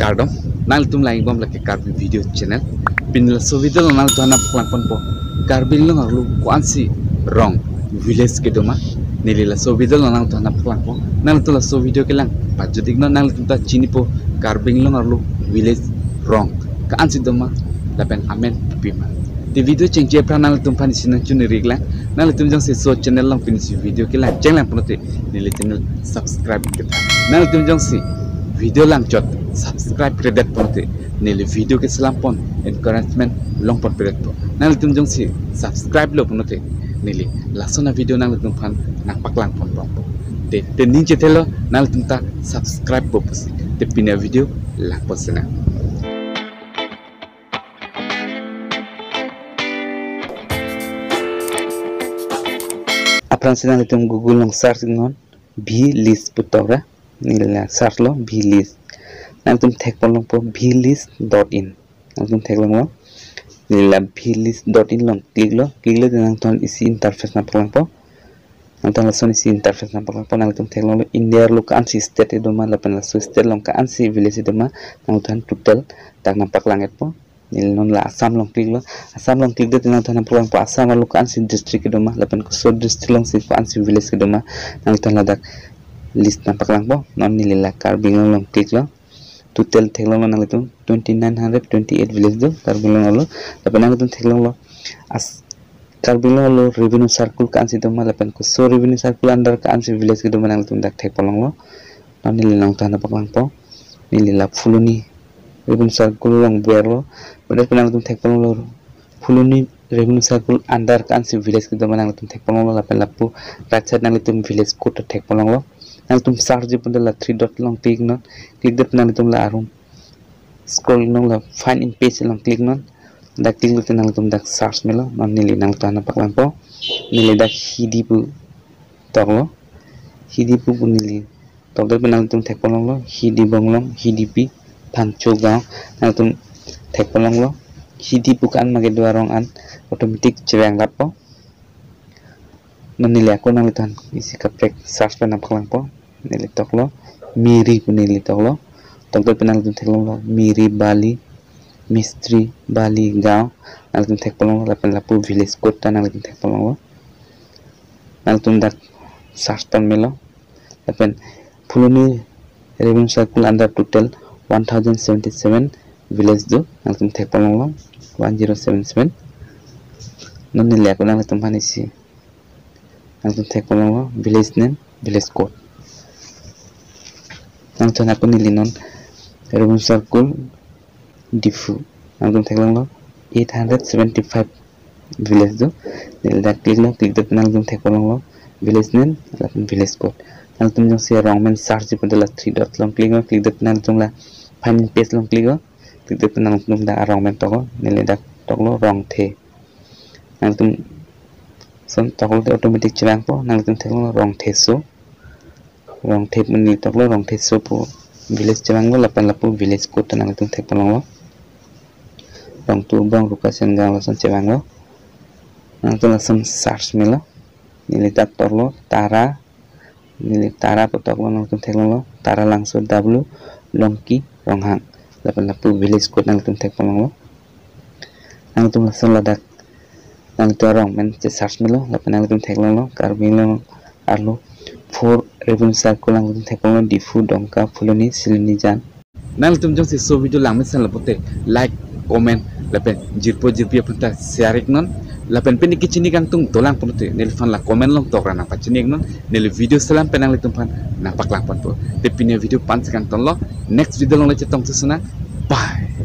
kardom nal tum lain bom laki karbi video channel pinla so video nal tu anak pelangpon po karbi lo ngarlu kuansi wrong village ke doma nilila so video nal tu anak pelangpon nal tu la so video kelang pajudik nal tu ta chini po karbi lo ngarlu village wrong kuansi doma lapen amen pima di video cengje pranal tum pani sinan chuni rigla nal tum jang se so channel lang pinisi video kelang channel ponote nilila channel subscribe kita nal tum jang si video lang jot subscribe kredet ponote nili video ke selampon encouragement long pon kredet po nali tum jong si subscribe lo ponote nili lasona video nang tum pan nak paklang pon po te ninje telo nali tum ta subscribe po posi te pina video lang posena apran sina tum google long search ngon b list putora nila search lo b list nang tum thek polong po blist.in nang tum thek long nila blist.in long klik lo nang ton isi interface na polong po nang ton lason isi interface na polong po nang tum thek long india lo kan si state edoma la pen la so state long kan si village edoma nang ton total tak nampak langit po nil non la asam long klik de nang ton polong po asam lo kan si district edoma la pen ko so district long si kan si village edoma nang ton la dak list nampak lang po non nilila karbing long klik lo total theklang lo nang itu 2928 village do karbing lo tapi nang itu theklang lo as karbing lo revenue circle kan si doma lapan ko so revenue circle under kan si village ke doma nang itu dak thek polong lo non nilila nang tan nampak po nilila fuluni revenue circle long ber lo pada nang itu thek polong lo fuluni revenue circle under kan si village ke doma nang itu thek polong lo lapan lapu right side nang itu village code thek polong lo nang tum search je pun la 3 dot long klik non klik det nang tum la arum scroll nong la find in page long klik non da klik det nang tum dak search melo non nili nang tu anak paklan po nili dak hidipu toklo hidipu pun nili tok det nang tum thek polong lo hidi bonglong hidipi pancho gaw nang tum thek polong lo hidipu kan mage dua rong an automatic cerang lap po nili aku nang litan isi kaprek search pa napaklang po nili toklo miri po nili toklo toklo pinang litan teklong lo miri bali mistri bali gaw nang litan tekpolong lo lapan lapu village code ta nang litan tekpolong lo nang litan dak search pan melo lapan fuluni revenue circle under total 1077 village do nang litan tekpolong lo 1077 non nili aku nang litan panisi nang thek polong lo village name village code nang ton aku nilinon revenue circle difu nang thek polong lo 875 village do nil dak klik det nang thek polong lo village name lapan village code nang tum jong se wrong men search je padala 3 dot long klik det nang tum la find page long klik det nang tum da wrong men to nil dak toklo wrong the nang tum son toklo automatic cerang po nang tum theklo rong theso rong thep meni toklo rong theso po village cerang lo lapan lapu village code nang tum thek polong lo rong tu bang location gang lo son cerang lo nang tum langsung search melo nili tak toklo tara nili tara po toklo nang tum theklo lo tara langsung w longki ronghang lapan lapu village code nang tum thek polong lo nang tum langsung ladak nang tu orang men search melo lapan nang tum thek lo karbing lo arlo 4 revenue circle nang tum thek lo difu dongka fuluni silini jan nang tum jong si so video lang men san lapote like comment lapan jirpo penta share non lapan pen kichini kang tung tolang ponote nel fan la comment long tok rana pachini non nel video salam penang le tum fan napak lang pon po te pinya video pan sekan ton lo next video long le chetong susuna bye.